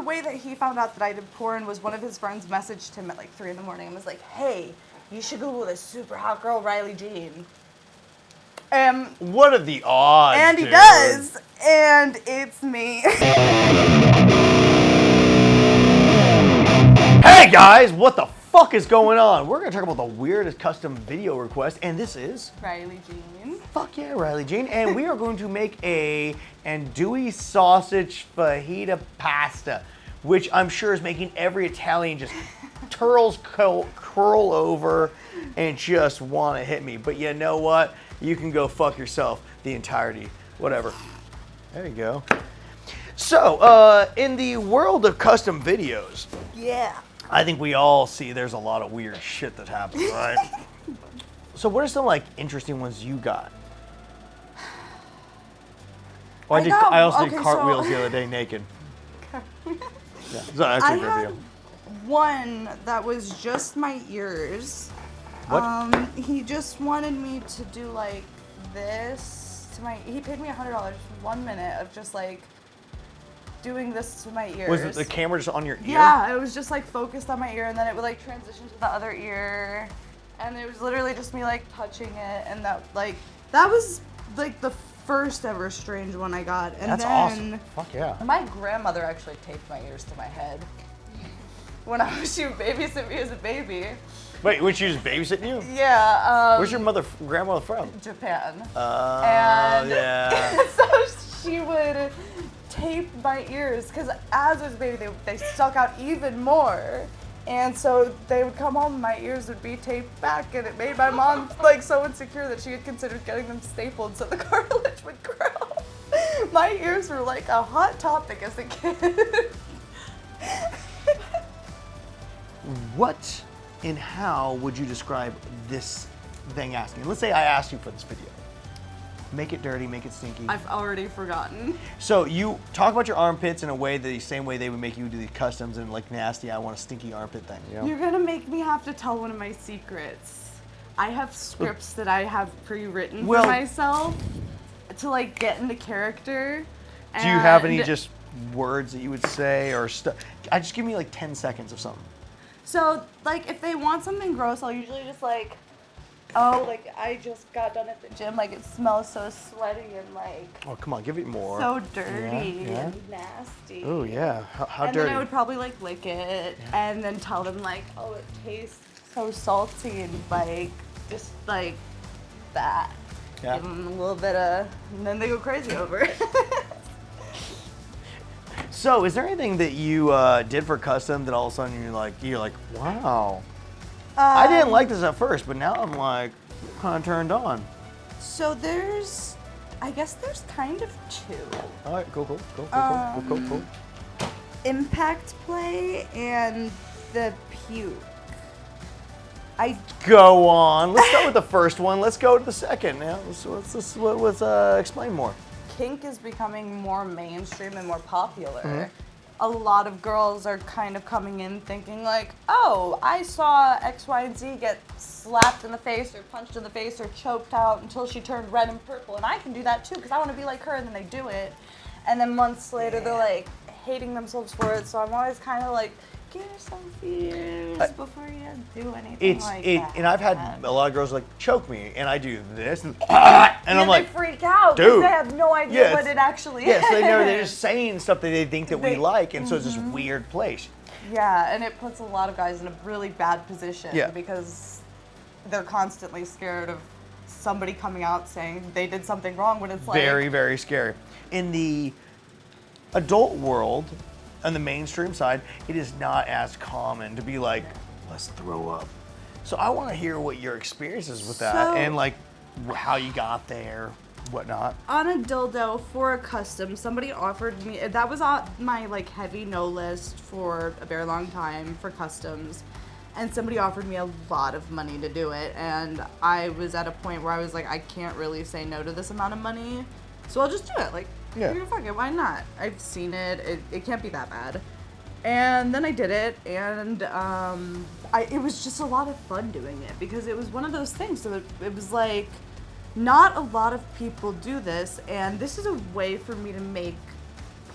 way that he found out that I did porn was one of his friends messaged him at like 3 in the morning and was like, hey, you should Google this super hot girl, Riley Jean. What are the odds, And he dude? does, and it's me. Hey guys, what the fuck is going on? We're gonna talk about the weirdest custom video request, and this is Riley Jean. fuck yeah, Riley Jean, and we are going to make a andouille sausage fajita pasta, which I'm sure is making every Italian just curl over and just want to hit me. But you know what? You can go fuck yourself the entirety, whatever. There you go. So, in the world of custom videos, Yeah. I think we all see there's a lot of weird shit that happens, right? So what are some like interesting ones you got? Oh, I also did cartwheels the other day naked. Yeah, so that's a good video. One that was just my ears. What? He just wanted me to do like this to my. He paid me $100 for 1 minute of just like doing this to my ears. Was it the camera just on your ear? Yeah, it was just like focused on my ear, and then it would like transition to the other ear, and it was literally just me like touching it, and that was like the first ever strange one I got. And that's then awesome. Fuck yeah. my grandmother actually taped my ears to my head when she would babysit me as a baby. Wait, was she just babysitting you? Yeah. Where's your grandmother from? Japan. And yeah. So she would tape my ears because as I was a baby, they stuck out even more. And so they would come home and my ears would be taped back, and it made my mom like so insecure that she had considered getting them stapled so the cartilage would grow. My ears were like a hot topic as a kid. What and how would you describe this thing asking? Let's say I asked you for this video. Make it dirty, make it stinky. I've already forgotten. So you talk about your armpits in a way, the same way they would make you do the customs and like nasty, I want a stinky armpit thing. You know? You're gonna make me have to tell one of my secrets. I have scripts that I have pre-written for myself to like get into character. Do you have any just words that you would say or stuff? I just give me like 10 seconds of something. So like if they want something gross, I'll usually just like, oh, like I just got done at the gym, like it smells so sweaty and like. Oh, come on, give it more. So dirty Yeah. and nasty. Oh yeah, how and dirty? then I would probably like lick it and then tell them like, oh, it tastes so salty and like just like that. Yeah. Give them a little bit of, and then they go crazy over it. So, is there anything that you did for custom that all of a sudden you're like, wow, I didn't like this at first, but now I'm like kind of turned on. So I guess there's kind of two. All right, cool. Impact play and the puke. Go on. Let's start with the first one. Let's go to the second. Now, let's explain more. Kink is becoming more mainstream and more popular. A lot of girls are kind of coming in thinking like, oh, I saw X, Y, and Z get slapped in the face or punched in the face or choked out until she turned red and purple, and I can do that too because I want to be like her, and then they do it. And then months later, they're like hating themselves for it, so I'm always kind of like, get yourself years before you do anything that. And I've had a lot of girls like choke me, and I do this, and I'm like, they freak out dude, because they have no idea what it actually is. Yes, they're just saying stuff that they think that we like, and so it's this weird place. Yeah, and it puts a lot of guys in a really bad position because they're constantly scared of somebody coming out saying they did something wrong when it's like very, very scary. In the adult world, on the mainstream side, it is not as common to be like, let's throw up. So I want to hear what your experience is with that and like how you got there, whatnot. On a dildo for a custom, somebody offered me, that was on my like heavy no list for a very long time for customs, and somebody offered me a lot of money to do it, and I was at a point where I was like, I can't really say no to this amount of money, so I'll just do it. Like, fuck it, why not? I've seen it, it can't be that bad. And then I did it, and it was just a lot of fun doing it because it was one of those things. So it was like, not a lot of people do this, and this is a way for me to make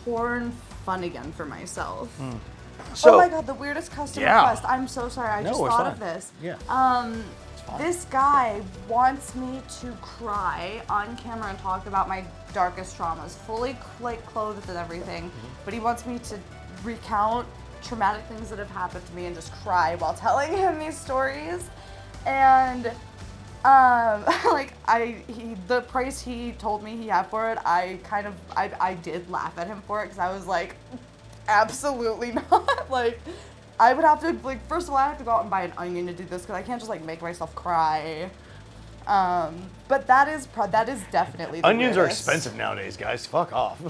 porn fun again for myself. So, oh my god, the weirdest custom request. I'm so sorry. I just thought of this. Yeah. This guy wants me to cry on camera and talk about my darkest traumas, fully like clothed and everything. But he wants me to recount traumatic things that have happened to me and just cry while telling him these stories. And like the price he told me he had for it, I did laugh at him for it because I was like, absolutely not. Like, I would have to, like, first of all, I have to go out and buy an onion to do this because I can't just, like, make myself cry. But that is definitely the onions are weirdest. expensive nowadays, guys. Fuck off.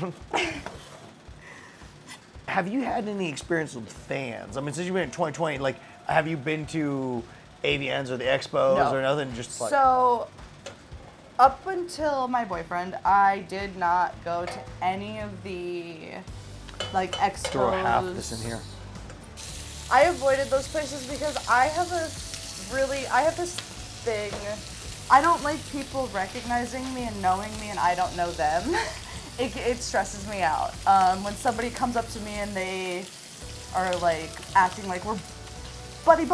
Have you had any experience with fans? I mean, since you've been in 2020, like, have you been to AVNs or the expos or nothing? Just like. So, up until my boyfriend, I did not go to any of the, like, expos. Throw half this in here. I avoided those places because I have this thing. I don't like people recognizing me and knowing me and I don't know them. It stresses me out. When somebody comes up to me and they are like acting like we're buddy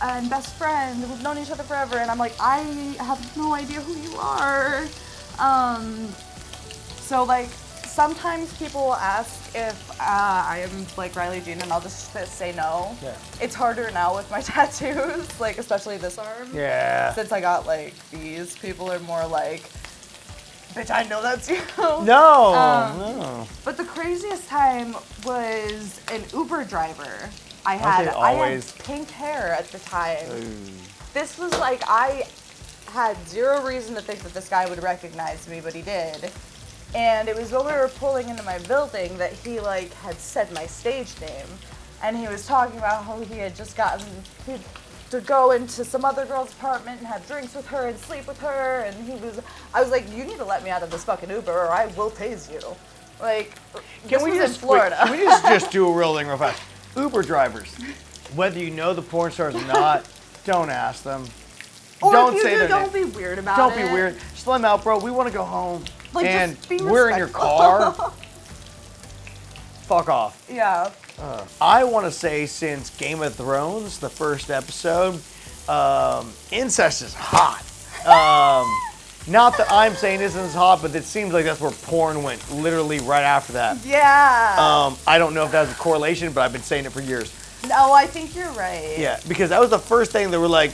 and best friends, we've known each other forever, and I'm like, I have no idea who you are. So like, sometimes people will ask if I am like Riley Jean, and I'll just say no. Yeah. It's harder now with my tattoos, like especially this arm. Yeah. Since I got like these, people are more like, bitch, I know that's you. No. But the craziest time was an Uber driver. I Okay, had pink hair at the time. Ooh. This was like, I had zero reason to think that this guy would recognize me, but he did. And it was when we were pulling into my building that he like had said my stage name, and he was talking about how he had just gotten to go into some other girl's apartment and have drinks with her and sleep with her, and I was like, you need to let me out of this fucking Uber or I will tase you. Like, this was in Florida. Can we just do a real thing real fast? Uber drivers, whether you know the porn stars or not, don't ask them. Or don't if you say do, their don't name. be weird about it. Don't be weird. Just let them out, bro. We want to go home. Like, and just be we're in your car. Fuck off. Yeah. I want to say, since Game of Thrones, the first episode, incest is hot. Not that I'm saying incest is hot, but it seems like that's where porn went literally right after that. Yeah. I don't know if that's a correlation, but I've been saying it for years. No, I think you're right. Yeah, because that was the first thing they're like,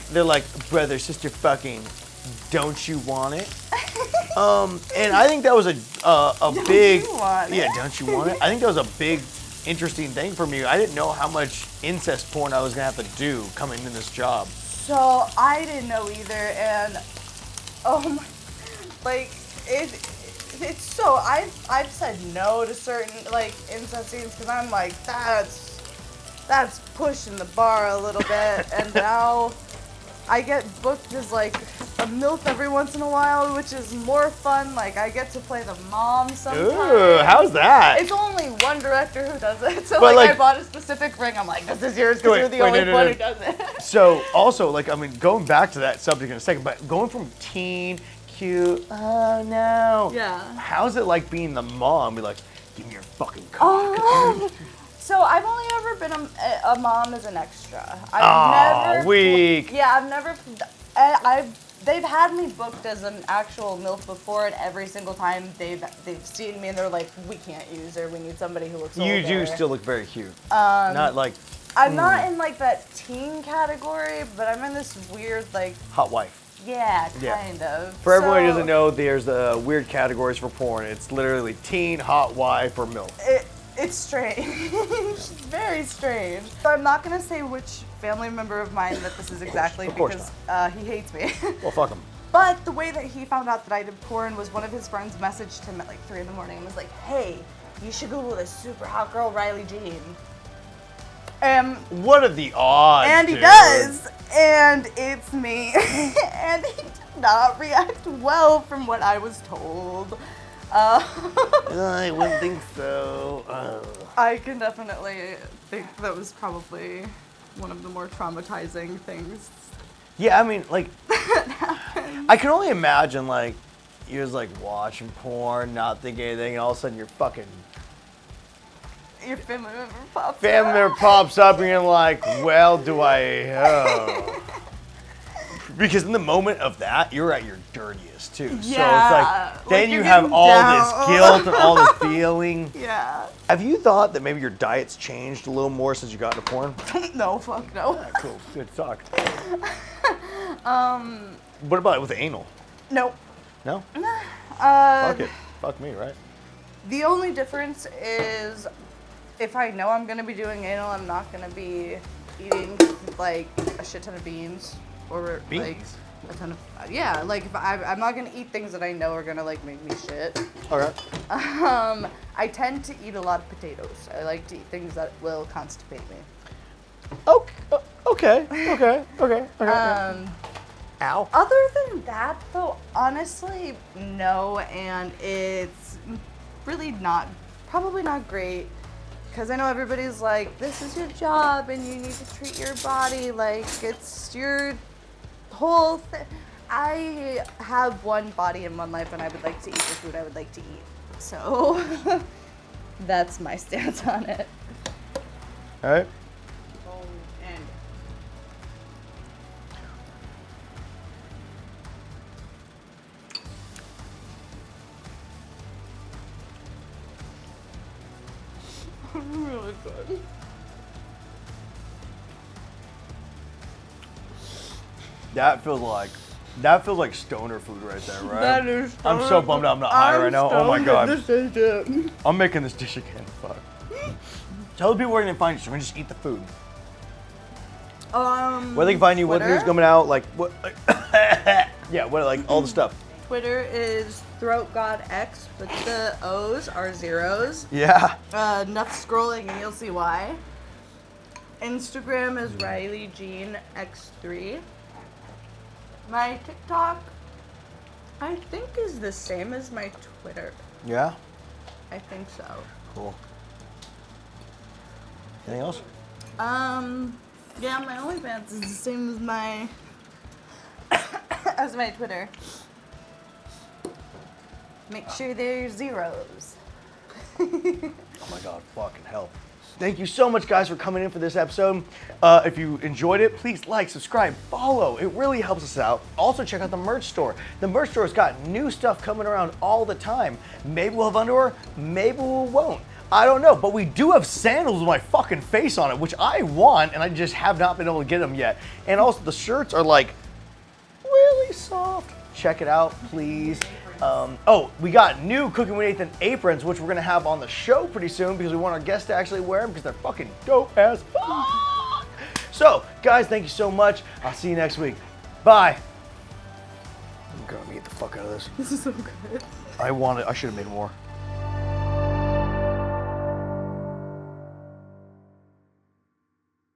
brother, sister fucking, don't you want it? And I think that was a big, you want it? yeah, don't you want it? I think that was a big, interesting thing for me. I didn't know how much incest porn I was gonna have to do coming into this job. So I didn't know either, and like it's so I've said no to certain like incest scenes because I'm like, that's pushing the bar a little bit, and now I get booked as like a MILF every once in a while, which is more fun. Like, I get to play the mom sometimes. Ooh, how's that? It's only one director who does it, so But, like like, I bought a specific ring. I'm like, this is yours because you're the only one who does it. So also, like, I mean, going back to that subject in a second, but going from teen, cute, oh no. Yeah. How's it like being the mom? Be like, give me your fucking cock. So I've only ever been a mom as an extra. Weak. Yeah, they've had me booked as an actual MILF before, and every single time they've seen me and they're like, we can't use her. We need somebody who looks older. You do still look very cute. Not like. I'm not in like that teen category, but I'm in this weird like. Hot wife. Yeah, kind of. For everyone who doesn't know, there's weird categories for porn. It's literally teen, hot wife, or MILF. It's strange. It's very strange. So I'm not going to say which family member of mine that this is exactly because he hates me. Well, fuck him. But the way that he found out that I did porn was one of his friends messaged him at like 3 in the morning and was like, hey, you should Google this super hot girl, Riley Jean. What are the odds? And he dude? does. And it's me. And he did not react well from what I was told. I wouldn't think so. I can definitely think that was probably one of the more traumatizing things. Yeah, I mean, like, I can only imagine, like, you're just, like, watching porn, not thinking anything, and all of a sudden you're fucking Your family member pops Family up. member pops up and you're like, well, do I? Because in the moment of that, you're at your dirtiest too. So it's Yeah, like, then like you you're have getting all down. this guilt and all this feeling. Yeah. Have you thought that maybe your diet's changed a little more since you got into porn? No, fuck no. Yeah, cool. Good talk. What about with anal? Nope. No? Fuck it. Fuck me, right? The only difference is if I know I'm gonna be doing anal, I'm not gonna be eating like a shit ton of beans or like Beans? a ton of like if I'm not gonna eat things that I know are gonna like make me shit. Okay. I tend to eat a lot of potatoes. I like to eat things that will constipate me. Okay. Ow. Other than that, though, honestly, no, and it's really probably not great, because I know everybody's like, this is your job, and you need to treat your body like it's your whole thing. I have one body in one life, and I would like to eat the food I would like to eat, so that's my stance on it. All right. And really good. That feels like stoner food right there, right? That is I'm so bummed I'm not high right now. Oh my god. This is it. I'm making this dish again. Fuck. Tell the people where they can find you so we can just eat the food. Where they can find you, what Twitter? news coming out, like what yeah, what like all the stuff. Twitter is ThroatGodX, but the O's are zeros. Yeah. Enough scrolling and you'll see why. Instagram is RileyJeanX3. My TikTok, I think, is the same as my Twitter. Yeah? I think so. Cool. Anything else? Yeah, my OnlyFans is the same as my as my Twitter. Make sure they're zeros. Oh my god, fucking hell. Thank you so much, guys, for coming in for this episode. If you enjoyed it, please like, subscribe, follow. It really helps us out. Also, check out the merch store. The merch store's got new stuff coming around all the time. Maybe we'll have underwear, maybe we won't. I don't know, but we do have sandals with my fucking face on it, which I want, and I just have not been able to get them yet. And also, the shirts are like really soft. Check it out, please. Oh, we got new Cooking with Nathan aprons, which we're gonna have on the show pretty soon because we want our guests to actually wear them because they're fucking dope as fuck. So, guys, thank you so much. I'll see you next week. Bye. I'm gonna eat the fuck out of this. This is so good. I should have made more.